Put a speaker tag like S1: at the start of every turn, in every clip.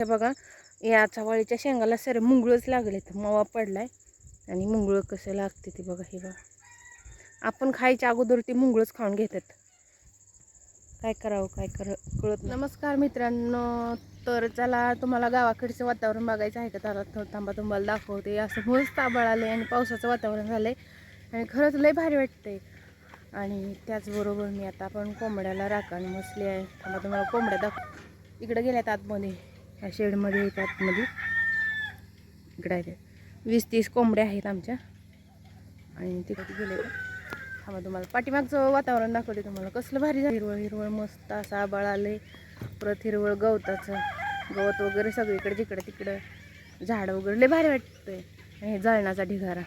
S1: हे बघा, या चवळीच्या शेंगाला सर मुंगळच लागलेत, मवा पडलाय. आणि मुंगळ कसं लागते ते बघा. हे बघा, आपण खायच्या अगोदर ती मुंगळच खाऊन घेतात. काय करावं काय कळत. नमस्कार मित्रांनो, तर चला तुम्हाला गावाकडचं वातावरण बघायचं आहे का? तर थांबा तुम्हाला दाखवते. असं मस्त आभाळ आले आणि पावसाचं वातावरण झालंय आणि खरंच लय भारी वाटतंय. आणि त्याचबरोबर मी आता आपण कोंबड्याला राखण बसली आहे. थांबा तुम्हाला कोंबड्या दाखव. इकडे गेल्यात आतमध्ये, ह्या शेडमध्ये येतात आतमध्ये. इकडे आहे 20-30 कोंबड्या आहेत आमच्या. आणि तिकडे गेले. थांबा तुम्हाला पाठीमागचं वातावरण दाखवते. तुम्हाला कसलं भारी झालं, हिरवळ हिरवळ मस्त असं आभाळ आले. परत हिरवळ गवताचं गवत वगैरे सगळीकडे जिकडं तिकडं झाडं वगैरे लय भारी वाटतंय. आणि हे जळणाचा ढिगारा,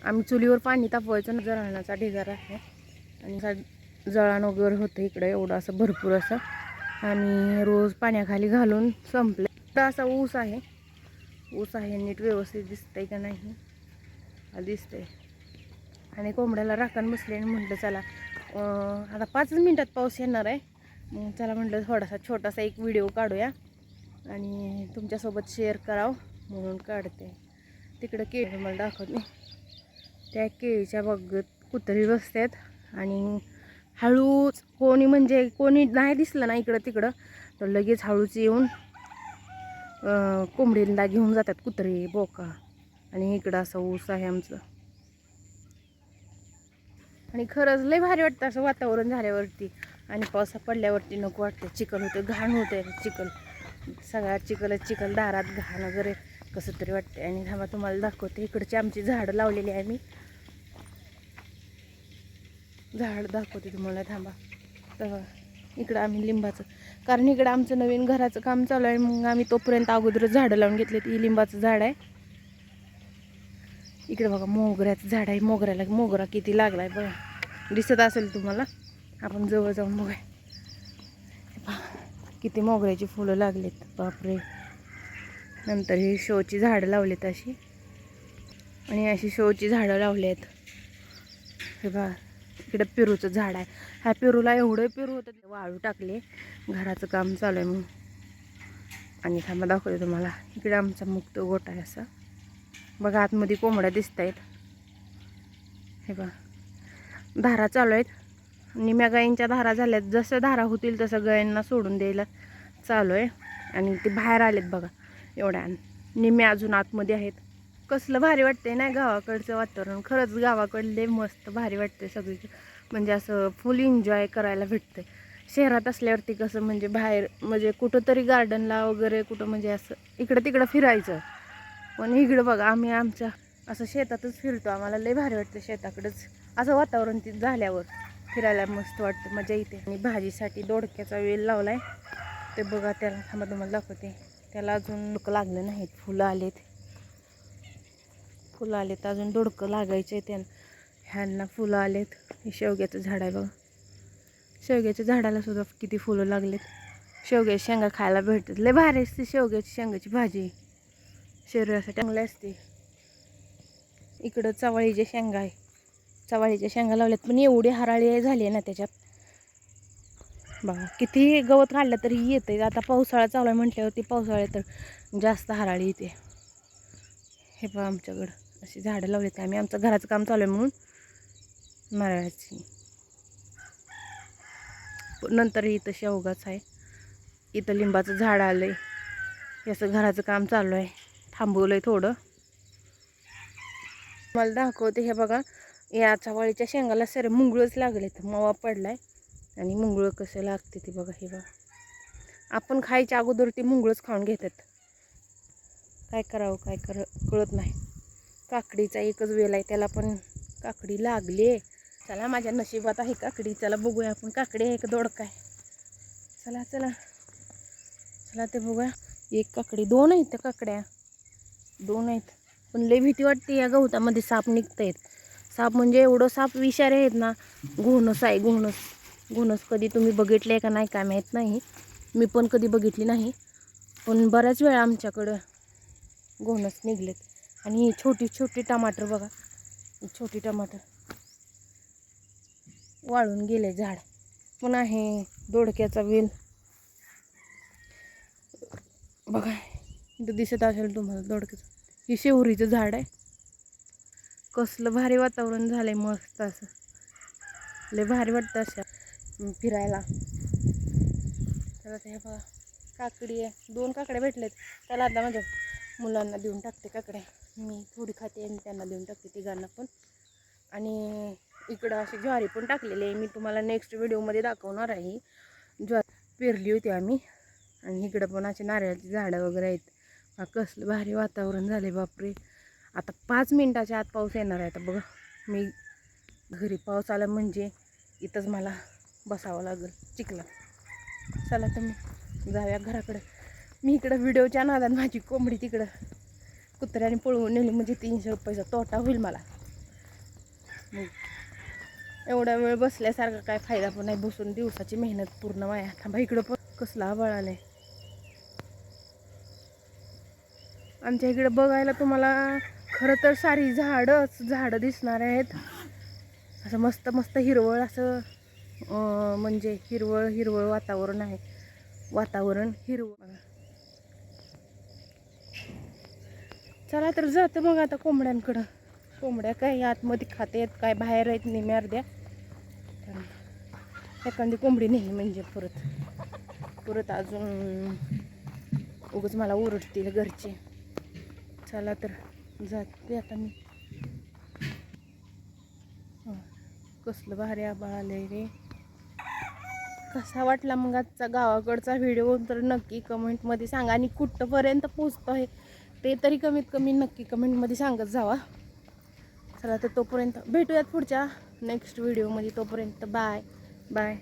S1: आम्ही चुलीवर पाणी तापवायचं ना, जळणाचा ढिगारा आहे. आणि जळण वगैरे होतं इकडं एवढं असं भरपूर असं. आणि रोज पाण्याखाली घालून संपलं. असा ऊस आहे, ऊस आहे. नीट व्यवस्थित दिसतंय का नाही? दिसतंय. आणि कोंबड्याला राखण बसले आणि म्हटलं चला आता 5 मिनिटात पाऊस येणार आहे. मग चला म्हटलं थोडासा छोटासा एक व्हिडिओ काढूया आणि तुमच्यासोबत शेअर करावं म्हणून काढते. तिकडं केळी मला दाखवते. त्या केळीच्या बागेत कुत्री बसतात आणि हळूच कोणी नाही दिसलं ना इकडं तिकडं तर लगेच हळूच येऊन कोंबडीला घेऊन जातात कुत्री बोका. आणि इकडं असं ऊस आहे आमचं. आणि खरंच लय भारी वाटतं असं वातावरण झाल्यावरती. आणि पावसा पडल्यावरती नको वाटतं, चिखल होतं, घाण होते. चिखल सगळ्या चिखल दारात घाण वगैरे कसं तरी वाटते. आणि थांबा तुम्हाला दाखवते, इकडची आमची झाडं लावलेली आहे. मी झाड दाखवते तुम्हाला, थांबा. तर इकडं आम्ही लिंबाचं, कारण इकडं आमचं नवीन घराचं काम चालू आहे. मग आम्ही तोपर्यंत अगोदरच झाडं लावून घेतले. ती लिंबाचं झाड आहे. इकडे बघा मोगऱ्याचं झाड आहे. मोगरा किती लागलाय बघा, दिसत असेल तुम्हाला. आपण जवळ जाऊन बघा किती मोगऱ्याची फुलं लागलेत, बापरे. नंतर ही शोची झाडं लावलेत अशी, आणि अशी शोची झाडं लावली आहेत. हे बघा, इकडे पेरूचं झाड आहे. ह्या पेरूला एवढं पेरू होतं, ते वाळू टाकले, घराचं काम चालू आहे म्हणून. आणि थांबा दाखवते तुम्हाला, इकडे आमचा मुक्त गोठा आहे असा बघा. आतमध्ये कोंबड्या दिसत आहेत. हे बघा, धारा चालू आहेत. निम्या गायींच्या धारा झाल्यात, जसं धारा होतील तसं गायींना सोडून द्यायला चालू आहे. आणि ते बाहेर आलेत बघा, एवढ्या निम्या अजून आतमध्ये आहेत. कसलं भारी वाटतंय ना गावाकडचं वातावरण. खरंच गावाकडले मस्त भारी वाटतंय सगळी, म्हणजे असं फुल एन्जॉय करायला भेटतंय. शहरात असल्यावरती कसं म्हणजे बाहेर म्हणजे कुठंतरी गार्डनला वगैरे कुठं म्हणजे असं इकडं तिकडं फिरायचं. पण इकडं बघा, आम्ही आमच्या असं शेतातच फिरतो. आम्हाला लय भारी वाटतं शेताकडंच असं वातावरण ते झाल्यावर फिरायला मस्त वाटतं, मजा येते. आणि भाजीसाठी दोडक्याचा वेल लावलाय ते बघा. त्याला थांबा तुम्हाला दाखवते. त्याला अजून डोकं लागलं नाहीत, फुलं आलेत अजून दोडकं लागायचे. त्याला ह्यांना फुलं आलेत. हे शेवग्याचं झाड आहे बघा, शेवग्याच्या झाडाला सुद्धा किती फुलं लागलेत. शेवग्याची शेंगा खायला भेटतात, लय भारी असते शेवग्याची शेंगाची भाजी, शरीरासाठी चांगली असते. इकडं चवळीच्या शेंगा आहे, चवळीच्या शेंगा लावल्यात, पण एवढी हराळी झाली ना त्याच्यात बघा. किती गवत काढलं तरी येते. आता पावसाळा चालू आहे म्हटल्यावरती पावसाळ्यात तर जास्त हराळी येते. हे बघा, आमच्याकडं अशी झाडं लावलीत आम्ही, आमचं घराचं काम चालू आहे म्हणून. नारळाची, नंतर इथं शेवगाच आहे, इथं लिंबाचं झाड आलंय. याचं घराचं काम चालू आहे, थांबवलंय थोडं. मला दाखवते. हे बघा, या चवळीच्या शेंगाला सर मुंगळच लागलेत, मवा पडलाय. आणि मुंगळं कसं लागते ते बघा. हे बघा, आपण खायच्या अगोदर ती मुंगळच खाऊन घेतात. काय करावं काय कळत नाही. काकडीचा एकच वेल आहे, त्याला पण काकडी लागली. चला, माझ्या नशिबात आहे काकडी. चला बघूया आपण, काकडी आहे का दोडका आहे. चला चला चला ते बघूया. एक काकडी, 2 आहेत त्या काकड्या, 2 आहेत. पण लय भीती वाटते या गवतामध्ये, साप निघतायत. साप म्हणजे एवढं साप विषारी आहेत ना. घोणस आहे, घोणस कधी तुम्ही बघितले का नाही काय माहीत नाही, मी पण कधी बघितली नाही. पण बऱ्याच वेळा आमच्याकडं घोणस निघलेत. आणि छोटी छोटी टमाटर बघा, छोटी टमाटर वाळून गेले झाड. पण आहे दोडक्याचा वेल. बघा इथं दिसत असेल तुम्हाला दोडक्याचं. हे शेवरीचं झाड आहे. कसलं भारी वातावरण झालंय मस्त असं. लय भारी वाटतं असं फिरायला. तर आता हे बघा काकडी आहे. 2 काकड्या भेटल्यात. त्याला आता माझ्या मुलांना देऊन टाकते काकड्या. मी थोडी खाते आणि त्यांना देऊन टाकते तिघांना पण. आणि इकडं अशी ज्वारी पण टाकलेली आहे. मी तुम्हाला नेक्स्ट व्हिडिओमध्ये दाखवणार आहे. ज्वारी पेरली होती आम्ही. आणि इकडं पण असे नारळाची झाडं वगैरे आहेत. कसलं भारी वातावरण झाले बापरे. आता 5 मिनिटाच्या आत पाऊस येणार आहे. आता बघा मी घरी पाऊस आला म्हणजे इथंच मला बसावं लागेल चिखलात. चला तर मी जाऊया घराकडं. मी इकडं व्हिडिओच्या नादात माझी कोंबडी तिकडं कुत्र्याने पळवून नेली म्हणजे 300 रुपयाचा तोटा होईल मला. मग एवढा वेळ बसल्यासारखं काय फायदा पण नाही. बसून दिवसाची मेहनत पूर्ण वाया. थांबा इकडं पण कसला आभाळ आलंय. आमच्या इकडं बघायला तुम्हाला खरं तर सारी झाडं दिसणार आहेत. असं मस्त मस्त हिरवळ असं म्हणजे हिरवळ वातावरण आहे. वातावरण हिरवळ. चला तर जातं मग आता कोंबड्यांकडं. कोंबड्या काय आतमध्ये खाते आहेत काय बाहेर आहेत नेहमी अर्ध्या. एखादी कोंबडी नाही म्हणजे परत अजून उगाच मला ओरडतील घरचे. चला तर जाते आता मी. कसलं भारी आभाळ आलंय रे. कसा वाटला मग आजचा गावाकडचा व्हिडिओ तर नक्की कमेंटमध्ये सांगा. आणि कुठंपर्यंत पोचतो आहे ते तरी कमीत कमी नक्की कमेंटमध्ये सांगत जावा. चला तर तोपर्यंत भेटूयात पुढच्या नेक्स्ट व्हिडिओमध्ये. तोपर्यंत बाय बाय.